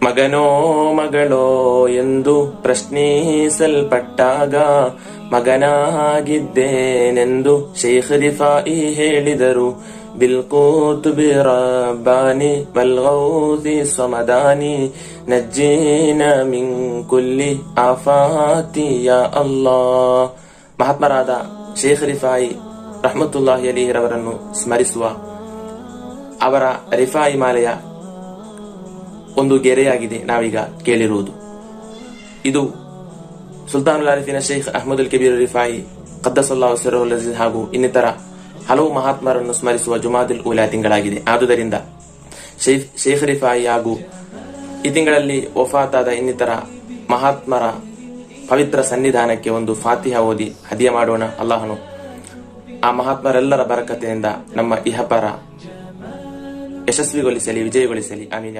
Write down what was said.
ಮಗನೋ ಮಗಳೋ ಎಂದು ಪ್ರಶ್ನಿಸಲ್ಪಟ್ಟಾಗ ಮಗನಾಗಿದ್ದೇನೆಂದು ಶೇಖ್ ರಿಫಾಯಿ ಹೇಳಿದರು. ಬಿಲ್ಕೂತುಬಿ ರಬ್ಬಾನಿ ವಲ್ಗೌಸಿ ಸಮದಾನಿ ನಜ್ಜೀನ ಮಿನ್ ಕುಲ್ಲಿ ಆಫಾತಿ ಯಾ ಅಲ್ಲಾಹ್. ಮಹಾತ್ಮರಾದ ಶೇಖ್ ರಿಫಾಯಿ ರಹಮತುಲ್ಲಾಹಿ ಅಲಿಹಿರವರನ್ನು ಸ್ಮರಿಸುವ ಅವರ ರಿಫಾಯಿ ಮಾಲೆಯ ಒಂದು ಗೆರೆಯಾಗಿದೆ ನಾವೀಗ ಕೇಳಿರುವುದು. ಇದು ಸುಲ್ತಾನುಲ್ ಆರಿಫಿನ ಶೇಖ್ ಅಹ್ಮದುಲ್ ಕಬೀರ್ ರಿಫಾಯಿ ಖದ್ದಸಲ್ಲಾಹು ಸಿರ್ರಹುಲ್ ಅಜೀಜ್ ಹಾಗೂ ಇನ್ನಿತರ ಹಲವು ಮಹಾತ್ಮರನ್ನು ಸ್ಮರಿಸುವ ಜುಮಾದುಲ್ ಊಲಾ ತಿಂಗಳಾಗಿದೆ. ಆದುದರಿಂದ ಶೇಖ್ ರಿಫಾಯಿ ಹಾಗೂ ಈ ತಿಂಗಳಲ್ಲಿ ವಫಾತಾದ ಇನ್ನಿತರ ಮಹಾತ್ಮರ ಪವಿತ್ರ ಸನ್ನಿಧಾನಕ್ಕೆ ಒಂದು ಫಾತಿಹಾ ಓದಿ ಹದಿಯ ಮಾಡೋಣ. ಅಲ್ಲಾಹನು ಆ ಮಹಾತ್ಮರೆಲ್ಲರ ಬರಕತೆಯಿಂದ ನಮ್ಮ ಇಹಪರ ಯಶಸ್ವಿಗೊಳಿಸಲಿ, ವಿಜಯಗೊಳಿಸಲಿ. ಆಮೀನ್.